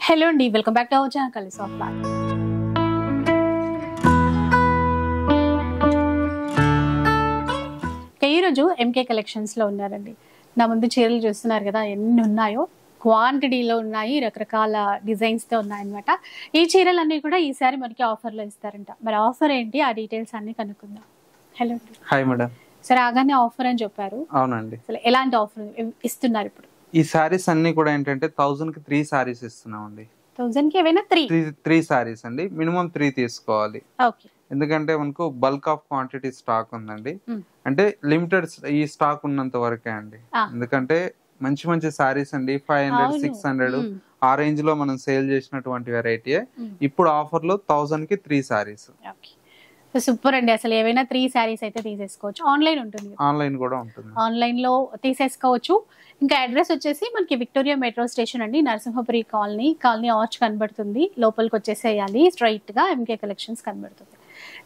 Hello అండి, welcome back to our channel కలిసి of back. ఈరోజు ఎంకే కలెక్షన్స్ లో ఉన్నారండి. నా ముందు చీరలు చూస్తున్నారు కదా, ఎన్ని ఉన్నాయో, క్వాంటిటీలో ఉన్నాయి, రకరకాల డిజైన్స్ తో ఉన్నాయన్నమాట. ఈ చీరలన్నీ కూడా ఈసారి మనకి ఆఫర్ లో ఇస్తారంట. మరి ఆఫర్ ఏంటి, ఆ డీటెయిల్స్ అన్ని కనుక్కుందాం. హలో అండి. Hi madam. సరే, ఆగానే ఆఫర్ అని చెప్పారు. అవునండి. అసలు ఎలాంటి ఆఫర్ ఇస్తున్నారు ఇప్పుడు? ఈ సారీస్ అన్ని కూడా ఏంటంటే 1000 కి 3 సారీస్ ఇస్తున్నామండి. 1000 కి ఏవైనా 3 సారీస్ అండి. మినిమం 3 తీసుకోవాలి. ఓకే. ఎందుకంటే మనకు బల్క్ ఆఫ్ క్వాంటిటీ స్టాక్ ఉందండి. అంటే లిమిటెడ్ ఈ స్టాక్ ఉన్నంత వరకే అండి. ఎందుకంటే మంచి మంచి సారీస్ అండి, 500 600 ఆ రేంజ్ లో మనం సేల్ చేసినటువంటి వెరైటీ ఇప్పుడు ఆఫర్ లో 1000 కి 3 సారీస్. సూపర్ అండి. అసలు ఏవైనా 3 సారీస్ అయితే తీసేసుకోవచ్చు. ఆన్లైన్ ఉంటుంది, ఆన్లైన్ కూడా ఉంటుంది, ఆన్లైన్ లో తీసేసుకోవచ్చు. ఇంకా అడ్రస్ వచ్చేసి మనకి విక్టోరియా మెట్రో స్టేషన్ అండి, నరసింహపురి కాలనీ ఆర్చ్ కనబడుతుంది. లోపలికి వచ్చేసేయాలి, స్ట్రైట్ గా ఎంకే కలెక్షన్స్ కనబడుతుంది.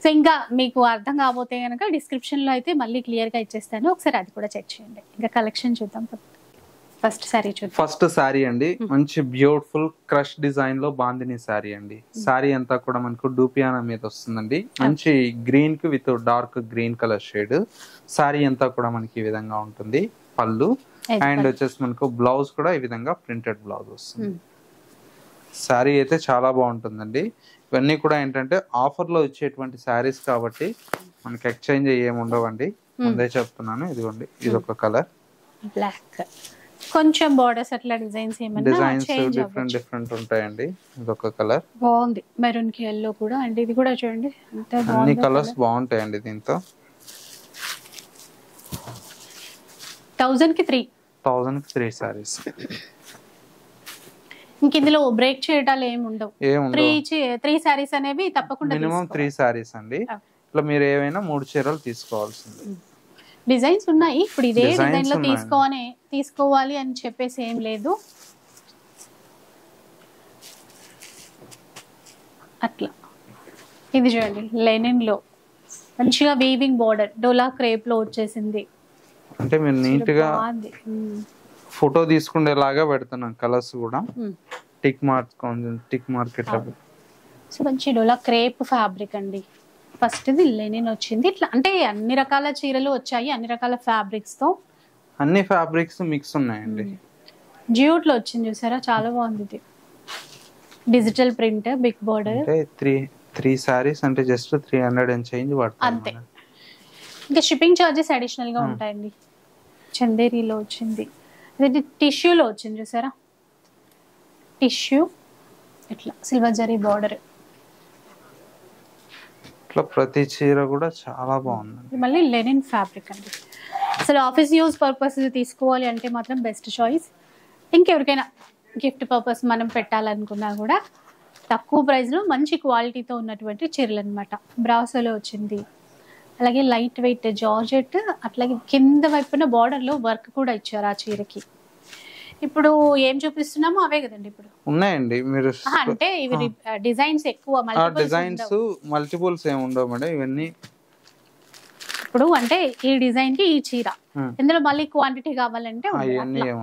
సో ఇంకా మీకు అర్థం కాబోతే కనుక డిస్క్రిప్షన్ లో అయితే మళ్ళీ క్లియర్ గా ఇచ్చేస్తాను, ఒకసారి అది కూడా చెక్ చేయండి. ఇంకా కలెక్షన్ చూద్దాం. ఫస్ట్ సారీ చూద్దాం. ఫస్ట్ సారీ అండి, మంచి బ్యూటిఫుల్ క్రష్ డిజైన్ లో బాందిని సారీ అండి. సారీ అంతా కూడా మనకు డూపియానా మీద వస్తుందండి. మంచి గ్రీన్ కి with dark green colour shade. Sorry అంతా కూడా మనకి ఈ విధంగా ఉంటుంది. పళ్ళు అండ్ వచ్చేసి మనకు బ్లౌజ్ కూడా ఈ విధంగా ప్రింటెడ్ బ్లౌజ్ వస్తుంది. సారీ అయితే చాలా బాగుంటుందండి. ఇవన్నీ కూడా ఏంటంటే ఆఫర్ లో ఇచ్చేటువంటి సారీస్ కాబట్టి మనకి ఎక్స్చేంజ్ ఏమి ఉండవండి, ముందే చెప్తున్నాను. ఇదిగోండి, ఇది ఒక కలర్ బ్లాక్, కొంచెం బోర్డర్స్ అట్లా డిజైన్స్ డిఫరెంట్ ఉంటాయండి. ఇది ఒక కలర్ బాగుంది, మెరూన్ కి ఎల్లో కూడా అండి. ఇది కూడా చూడండి, అన్ని కలర్స్ బాగుంటాయండి. దీంతో 1000 కి 3 సారీస్. ఇంక ఇందులో బ్రేక్ చేయడాలు ఏమి ఉండవు. 3 సారీస్ అనేవి తప్పకుండా మినిమం 3 సారీస్ అండి. ఇట్లా మీరు ఏవైనా 3 చీరలు తీసుకోవాల్సింది. డిజైన్స్ ఉన్నాయి. ఇప్పుడు ఇదే డిజైన్ లో తీసుకోవాలి అని చెప్పేసి ఏం లేదు. అట్లా ఇది చూడండి, లెనిన్ లో మంచిగా వీవింగ్ బోర్డర్, డోలా క్రేప్ లో వచ్చేసింది. అంటే మీరు నీట్ గా ఫోటో తీసుకునేలాగా పెడుతున్నాం. కలర్స్ కూడా టిక్ మార్క్ ఇట్లా. సో మంచి డోలా క్రేప్ ఫ్యాబ్రిక్ అండి. ఫస్ట్ ఇది లెనిన్ వచ్చింది. ఇట్లా అంటే అన్ని రకాల చీరలు వచ్చాయి, అన్ని రకాల ఫ్యాబ్రిక్స్ తో. అన్ని ఫ్యాబ్రిక్స్ మిక్స్ ఉన్నాయండి. జ్యూట్ లో వచ్చింది చూసారా, చాలా బాగుంది. ఇది డిజిటల్ ప్రింట్, బిగ్ బోర్డర్. అంటే 3 సారీస్ అంటే జస్ట్ 300 అండ్ చేంజ్ పడుతుంది అంతే. ఇంకా షిప్పింగ్ చార్జెస్ అడిషనల్ గా ఉంటాయండి. చందేరీలో వచ్చింది, ఇది టిష్యూలో వచ్చింది చూసారా, టిష్యూ ఇట్లా సిల్వర్ జరీ బార్డర్. ఇట్లా ప్రతి చీర కూడా చాలా బాగుంది. మళ్ళీ లెనిన్ ఫ్యాబ్రిక్ అండి. అసలు ఆఫీస్ యూజ్ పర్పస్ తీసుకోవాలి అంటే మాత్రం బెస్ట్ చాయిస్. ఇంకెవరికైనా గిఫ్ట్ పర్పస్ మనం పెట్టాలనుకున్నా కూడా తక్కువ ప్రైస్లో మంచి క్వాలిటీతో ఉన్నటువంటి చీరలు అనమాట. బ్రాసోలో వచ్చింది, అలాగే లైట్ వెయిట్ జార్జెట్, అట్లాగే కింద వైపున బార్డర్లో వర్క్ కూడా ఇచ్చారు ఆ చీరకి. ఇప్పుడు ఏం చూపిస్తున్నామో అవే కదండి ఇప్పుడు ఉన్నాయండి. మీరు అంటే ఇవి డిజైన్స్ ఎక్కువ మల్టిపుల్స్ ఏమి ఉండవు మేడం. ఇవన్నీ ఇప్పుడు అంటే ఈ డిజైన్ కి ఈ చీర, ఇందులో మళ్ళీ క్వాంటిటీ కావాలంటే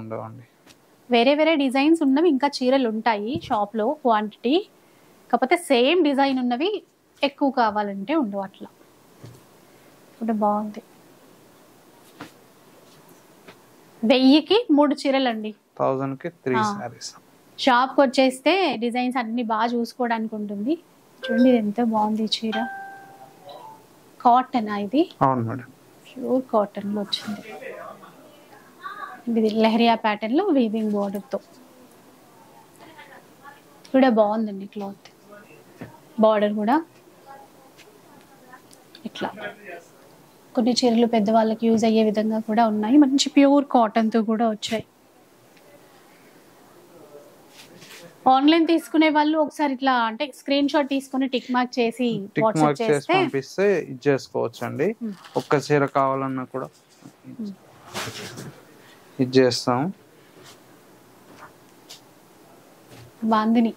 ఉండవండి. వేరే వేరే డిజైన్స్ ఉన్నవి ఇంకా చీరలు ఉంటాయి షాప్ లో క్వాంటిటీ, కాకపోతే సేమ్ డిజైన్ ఉన్నవి ఎక్కువ కావాలంటే ఉండవు అట్లా. ఇప్పుడు బాగుంది. 1000కి 3 చీరలు అండి, 1000 కి 3 సారీస్. షాప్ కి వచ్చేస్తే డిజైన్స్ అన్ని బాగా చూసుకోవడానికి ఉంటుంది. చూడండి ఎంత బాగుంది చీర. కాటన్ ఇది, అవును మేడం, ప్యూర్ కాటన్ లో వచ్చింది. ఇది లెహరియా ప్యాటర్న్ లో వీవింగ్ బోర్డర్ తో కూడా బాగుందండి. క్లాత్ బార్డర్ కూడా ఇట్లా. కొన్ని చీరలు పెద్దవాళ్ళకి యూజ్ అయ్యే విధంగా కూడా ఉన్నాయి. మంచి ప్యూర్ కాటన్ తో కూడా వచ్చాయి. ఆన్లైన్ తీసుకునే వాళ్ళు ఒకసారి ఇట్లా అంటే స్క్రీన్ షాట్ తీసుకుని టిక్ మార్క్ చేసి పంపిస్తే ఇచ్చేసుకోవచ్చు అండి. ఒక్క చీర కావాలన్నా కూడా ఇచ్చేస్తాం. బాందిని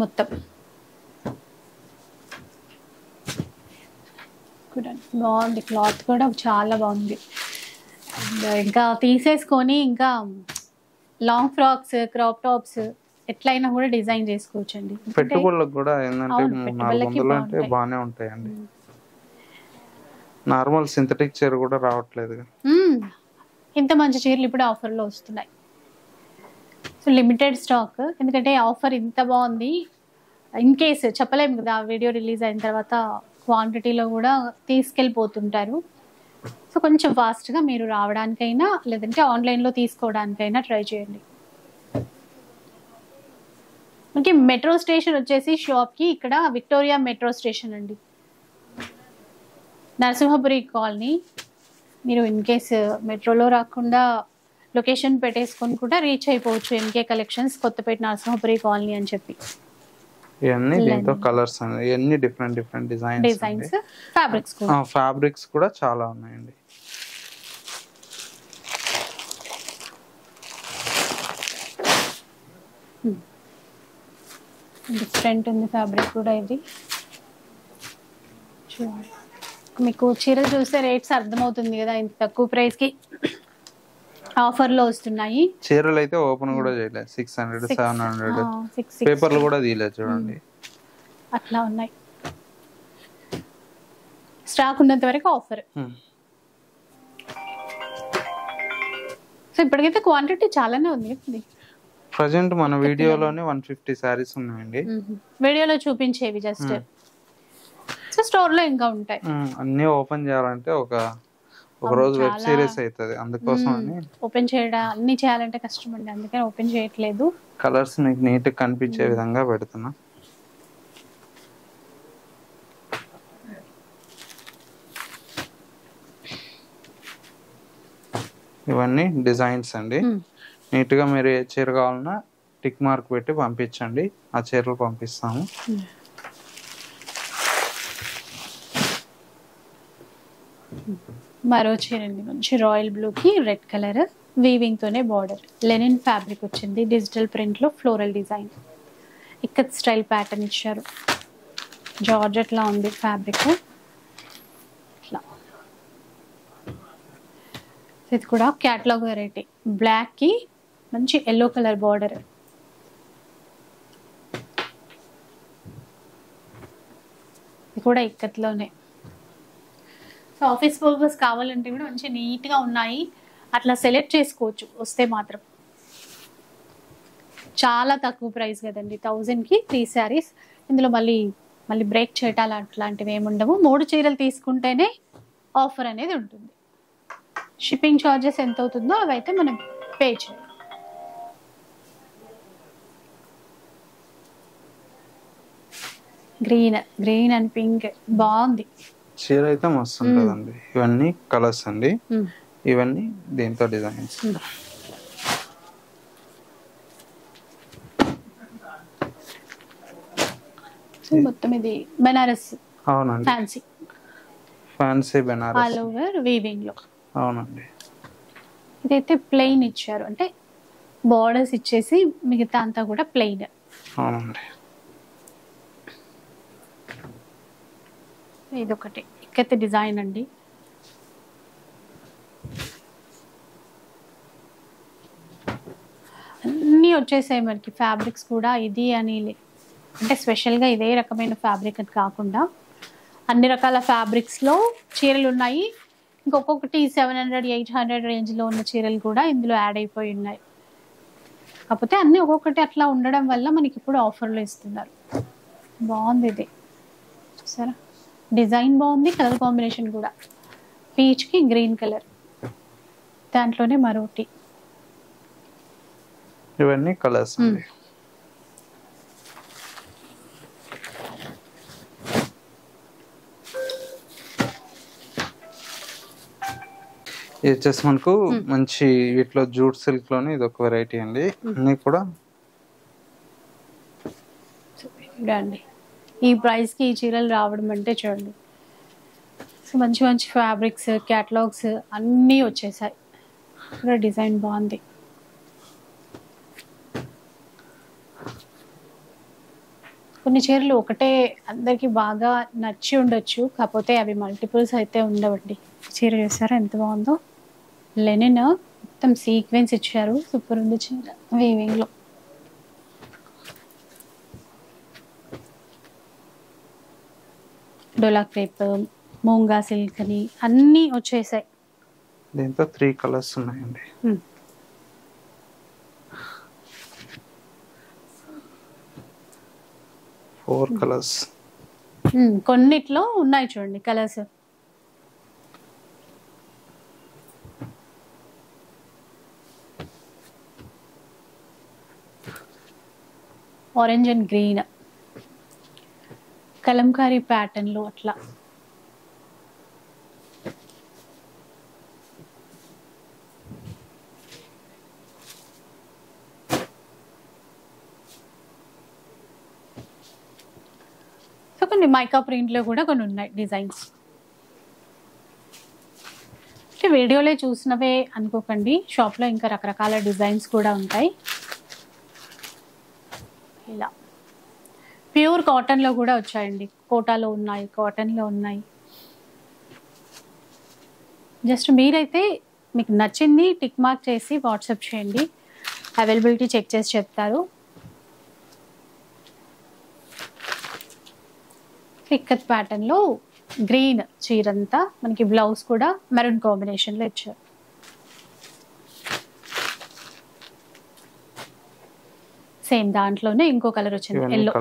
మొత్తం బాగుంది, క్లాత్ కూడా చాలా బాగుంది. ఇంకా తీసేసుకొని ఇంకా లాంగ్ ఫ్రాక్స్, క్రాప్ టాప్స్ ఎట్లయినా కూడా డిజైన్ చేసుకోవచ్చండి. పెట్టుబడులకు కూడా ఏంటంటే అవును, 400 పెట్టుబడులకి అంటే బాగానే ఉంటాయండి. నార్మల్ సింథటిక్ చీర కూడా రావట్లేదు. ఇంత మంచి చీరలు ఇప్పుడు ఆఫర్లో వస్తున్నాయి. సో లిమిటెడ్ స్టాక్, ఎందుకంటే ఆఫర్ ఇంత బాగుంది. ఇన్ కేస్ చెప్పలేము కదా, వీడియో రిలీజ్ అయిన తర్వాత క్వాంటిటీలో కూడా తీసుకెళ్ళిపోతుంటారు. సో కొంచెం ఫాస్ట్గా మీరు రావడానికైనా లేదంటే ఆన్లైన్లో తీసుకోవడానికైనా ట్రై చేయండి. మనకి మెట్రో స్టేషన్ వచ్చేసి షాప్కి ఇక్కడ విక్టోరియా మెట్రో స్టేషన్ అండి, నరసింహపురి కాలనీ. మీరు ఇన్ కేస్ మెట్రోలో రాకుండా లొకేషన్ పెట్టేసుకొని కూడా రీచ్ అయిపోవచ్చు. MK collections, Kothapet, Narasimhapuri colony అని చెప్పి. ఇవన్నీ దీంతో కలర్స్ అండి, ఇవన్నీ డిఫరెంట్ డిజైన్స్. ఫ్యాబ్రిక్స్ కూడా చాలా ఉన్నాయండి. డిఫరెంట్ ఉంది ఫ్యాబ్రిక్ కూడా. ఇది చూడండి, మీకు చీరలు చూస్తే రేట్స్ అర్థమవుతుంది కదా, ఇంత తక్కువ ప్రైస్ కి ఆఫర్ లో వస్తున్నాయి. చీరలు అయితే ఓపెన్ కూడా చేయలేదు, 600 700 పేపర్లు కూడా తీయలేదు చూడండి, అట్లా ఉన్నాయి. స్టాక్ ఉన్నంత వరకు ఆఫర్. సో ఇప్పటికైతే క్వాంటిటీ చాలానే ఉంది. ప్రజెంట్ మన వీడియోలోనే 150 సారీస్ ఉన్నాయండి. వీడియోలో చూపించేవి జస్ట్. సో స్టోర్ లో ఇంకా ఉంటాయి. అన్ని ఓపెన్ చేయాలంటే ఒక రోజు వెబ్ సిరీస్ అవుతుంది, అందుకోసం అని ఓపెన్ చేయడం అన్ని చేయాలంటే కష్టం అండి, అందుకని ఓపెన్ చేయట్లేదు. కలర్స్ మీకు నీట్ గా కనిపించే విధంగా పెడుతున్నా. ఇవన్నీ డిజైన్స్ అండి. నీట్ గా మీరు ఏ చీర కావాలన్నా టిక్ మార్క్ పెట్టి పంపించండి, ఆ చీరలు పంపిస్తాము. మరో చీర అండి, మంచి రాయల్ బ్లూ కి రెడ్ కలర్ వీవింగ్ తోనే బార్డర్, లెనిన్ ఫ్యాబ్రిక్ వచ్చింది, డిజిటల్ ప్రింట్ లో floral design, ikat style pattern ఇచ్చారు. జార్జెట్ లా ఉంది ఫ్యాబ్రిక్. ఇట్లా ఇది కూడా క్యాటలాగ్ వెరైటీ, బ్లాక్ కి మంచి ఎల్లో కలర్ బార్డర్. ఇది కూడా ఇక్కత్లోనే. సో ఆఫీస్ పర్పస్ కావాలంటే కూడా మంచి నీట్గా ఉన్నాయి, అట్లా సెలెక్ట్ చేసుకోవచ్చు వస్తే మాత్రం. చాలా తక్కువ ప్రైస్ కదండి, 1000కి 3 శారీస్. ఇందులో మళ్ళీ బ్రేక్ చేయటాలు అట్లాంటివి ఏమి ఉండవు. 3 చీరలు తీసుకుంటేనే ఆఫర్ అనేది ఉంటుంది. షిప్పింగ్ ఛార్జెస్ ఎంత అవుతుందో అవైతే మనం పే చేయాలి. గ్రీన్ అండ్ పింక్ బాగుంది. చీర అయితే మస్తు ఉంటుందండి. ఇవన్నీ కలర్స్ అండి, ఇవన్నీ దీంతో డిజైన్స్. మొత్తం ఇది బెనారస్. అవునండి, fancy Banaras all over weaving లో. అవునండి, ఇదైతే ప్లెయిన్ ఇచ్చారు, అంటే బోర్డర్స్ ఇచ్చేసి మిగతా అంతా కూడా ప్లెయిన్. అవునండి, ఇదొకటి ఇక్కతే డిజైన్ అండి. అన్నీ వచ్చేసాయి మనకి ఫ్యాబ్రిక్స్ కూడా. ఇది అని అంటే స్పెషల్గా ఇదే రకమైన ఫ్యాబ్రిక్ అని కాకుండా అన్ని రకాల ఫ్యాబ్రిక్స్లో చీరలు ఉన్నాయి. ఇంకొకటి 700 800 రేంజ్లో ఉన్న చీరలు కూడా ఇందులో యాడ్ అయిపోయి ఉన్నాయి. కాకపోతే అన్నీ ఒక్కొక్కటి అట్లా ఉండడం వల్ల మనకి ఇప్పుడు ఆఫర్లో ఇస్తున్నారు. బాగుంది ఇది, చూసారా డిజైన్ బాగుంది, కలర్ కాంబినేషన్ కూడా పీచ్కి గ్రీన్ కలర్, దాంట్లోనే మరోటి. ఇవన్నీ కలర్స్ అండి. ఇది వచ్చేసి మనకు మంచి వీటిలో జూట్ సిల్క్ లోనే ఇది ఒక వెరైటీ అండి. అన్ని కూడా చూడండి, ఈ ప్రైస్ కి ఈ చీరలు రావడం అంటే చూడండి. మంచి మంచి ఫ్యాబ్రిక్స్, క్యాటలాగ్స్ అన్నీ వచ్చేసాయి. కూడా డిజైన్ బాగుంది. కొన్ని చీరలు ఒకటే అందరికి బాగా నచ్చి ఉండొచ్చు, కాకపోతే అవి మల్టిపుల్స్ అయితే ఉండవండి. చీర చూసారా ఎంత బాగుందో, లెనిన్ మొత్తం సీక్వెన్స్ ఇచ్చారు, సూపర్ ఉంది చీర వీవింగ్ లో. డోలా క్రేప్, మూంగా సిల్క్ అని అన్నీ వచ్చేసాయి. దీంతో 3 కలర్స్ ఉన్నాయండి. 4 కలర్స్. కొన్నిట్లో ఉన్నాయి చూడండి colours. Orange and green, Kalamkari pattern లో అట్లా. సో కొన్ని మైకా ప్రింట్ లో కూడా కొన్ని ఉన్నాయి డిజైన్స్. వీడియోలో చూసినవే అనుకోకండి, షాప్ లో ఇంకా రకరకాల డిజైన్స్ కూడా ఉంటాయి. ఇలా ప్యూర్ కాటన్ లో కూడా వచ్చాయండి. కోటాలో ఉన్నాయి, కాటన్ లో ఉన్నాయి. జస్ట్ మీరైతే మీకు నచ్చింది టిక్ మార్క్ చేసి వాట్సాప్ చేయండి, అవైలబిలిటీ చెక్ చేసి చెప్తారు. ఇక్కత్ ప్యాటర్న్ లో గ్రీన్ చీరంతా, మనకి బ్లౌజ్ కూడా మెరూన్ కాంబినేషన్ లో ఇచ్చారు. సేమ్ దాంట్లోనే ఇంకో కలర్ వచ్చింది, ఎల్లో.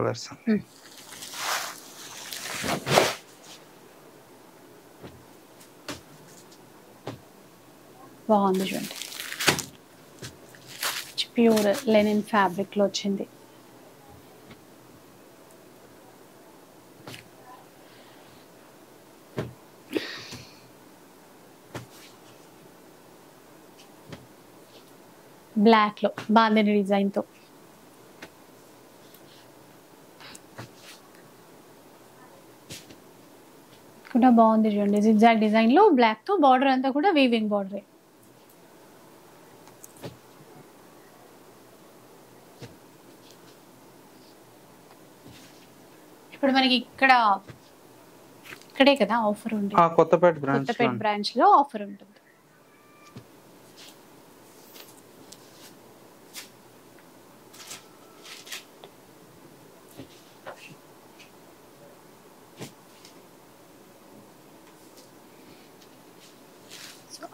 బాగుంది చూడండి, ప్యూర్ లెనిన్ ఫ్యాబ్రిక్ లో వచ్చింది. బ్లాక్ లో బాందిని డిజైన్ తో. కూడా బాగుంది చూడండి, జిగ్జాగ్ డిజైన్ లో బ్లాక్ తో, బార్డర్ అంతా కూడా వీవింగ్ బార్డర్. ఇప్పుడు మనకి ఇక్కడే కదా ఆఫర్ ఉంది, కొత్తపేట బ్రాంచ్ లో ఆఫర్ ఉంటుంది.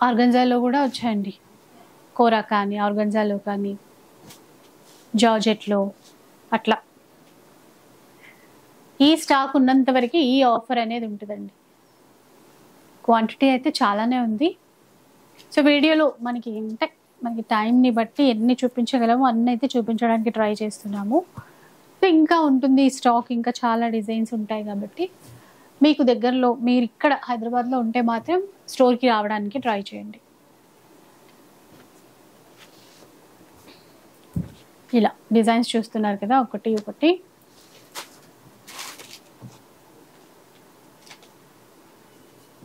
ఆర్గంజాలో కూడా వచ్చాయండి, కోరా కానీ ఆర్గంజాలో కానీ జార్జెట్లో అట్లా. ఈ స్టాక్ ఉన్నంత వరకు ఈ ఆఫర్ అనేది ఉంటుందండి. క్వాంటిటీ అయితే చాలానే ఉంది. సో వీడియోలో మనకి మనకి టైంని బట్టి ఎన్ని చూపించగలమో అన్ని అయితే చూపించడానికి ట్రై చేస్తున్నాము. సో ఇంకా ఉంటుంది స్టాక్, ఇంకా చాలా డిజైన్స్ ఉంటాయి కాబట్టి మీకు దగ్గరలో మీరు ఇక్కడ హైదరాబాద్లో ఉంటే మాత్రం స్టోర్కి రావడానికి ట్రై చేయండి. ఇలా డిజైన్స్ చూస్తున్నారు కదా, ఒకటి ఒకటి.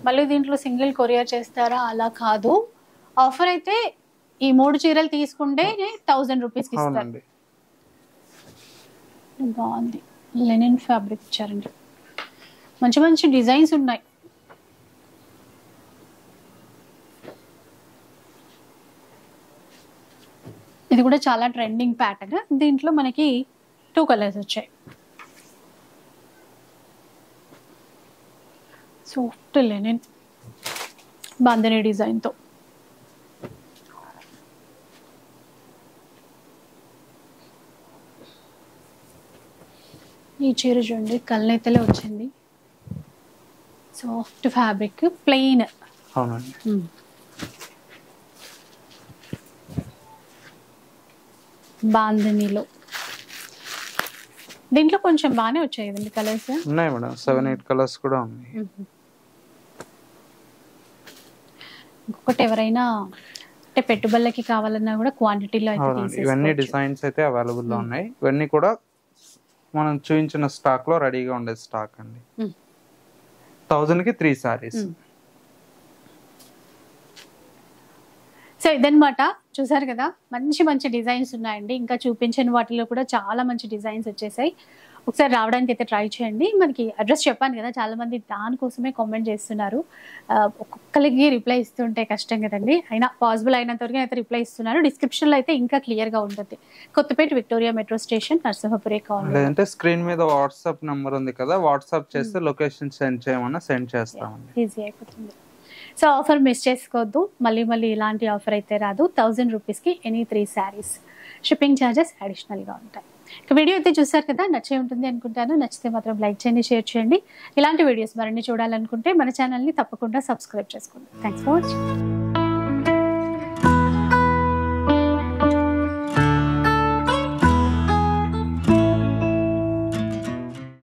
మళ్ళీ దీంట్లో సింగిల్ కొరియర్ చేస్తారా? అలా కాదు, ఆఫర్ అయితే ఈ 3 చీరలు తీసుకుంటే 1000 రూపీస్కి ఇస్తారు. బాగుంది, లెనిన్ ఫ్యాబ్రిక్ ఇచ్చారండి, మంచి మంచి డిజైన్స్ ఉన్నాయి. ఇది కూడా చాలా ట్రెండింగ్ ప్యాటర్న్. దీంట్లో మనకి 2 కలర్స్ వచ్చాయి. సాఫ్ట్ లెనిన్ బాంధనీ డిజైన్తో. ఈ చీర చూడండి, కల్నేతలే వచ్చింది, సాఫ్ట్ ఫ్యాబ్రిక్, ప్లెయిన్. బాంధనీలో దీంట్లో కొంచెం బాగానే వచ్చాయి కలర్స్. ఉన్నాయి మేడం, 7-8 కలర్స్ కూడా ఉన్నాయి. ఇంకొకటి ఎవరైనా అంటే పెట్టుబడులకి కావాలన్నా కూడా క్వాంటిటీలో అయితే తీసేసుకోవచ్చు. ఇవన్నీ డిజైన్స్ అయితే అవైలబుల్ లో ఉన్నాయి. ఇవన్నీ కూడా మనం చూపించిన స్టాక్ లో రెడీగా ఉండే స్టాక్ అండి. 1000 కి 3 సారీస్. సో ఇదన్నమాట, చూసారు కదా, మంచి మంచి డిజైన్స్ ఉన్నాయండి. ఇంకా చూపించిన వాటిలో కూడా చాలా మంచి డిజైన్స్ వచ్చేసాయి. ఒకసారి రావడానికి అయితే ట్రై చేయండి. మనకి అడ్రస్ చెప్పాను కదా, చాలా మంది దానికోసమే కామెంట్ చేస్తున్నారు. ఒక్కొక్కరికి రిప్లై ఇస్తుంటే కష్టం కదండి, అయినా పాసిబుల్ అయినంత వరకు అయితే రిప్లై ఇస్తున్నారు. డిస్క్రిప్షన్లో అయితే ఇంకా క్లియర్గా ఉంటుంది. Kothapet Victoria metro station, Narasimhapuri colony. లేదంటే స్క్రీన్ మీద వాట్సాప్ నంబర్ ఉంది కదా, వాట్సాప్ చేస్తే లొకేషన్ సెండ్ చేయమన్నా సెండ్ చేస్తామండి. ఈజీ అయిపోతుంది. సో ఆఫర్ మిస్ చేసుకోవద్దు. మళ్ళీ ఇలాంటి ఆఫర్ అయితే రాదు. 1000 రూపీస్కి ఎనీ 3 శారీస్. షిప్పింగ్ ఛార్జెస్ అడిషనల్గా ఉంటాయి. ఇక వీడియో అయితే చూసారు కదా, నచ్చే ఉంటుంది అనుకుంటాను. నచ్చితే మాత్రం లైక్ చేయండి, షేర్ చేయండి. ఇలాంటి వీడియోస్ మరిన్ని చూడాలనుకుంటే మన ఛానల్ని తప్పకుండా సబ్స్క్రైబ్ చేసుకోండి. Thanks for watching.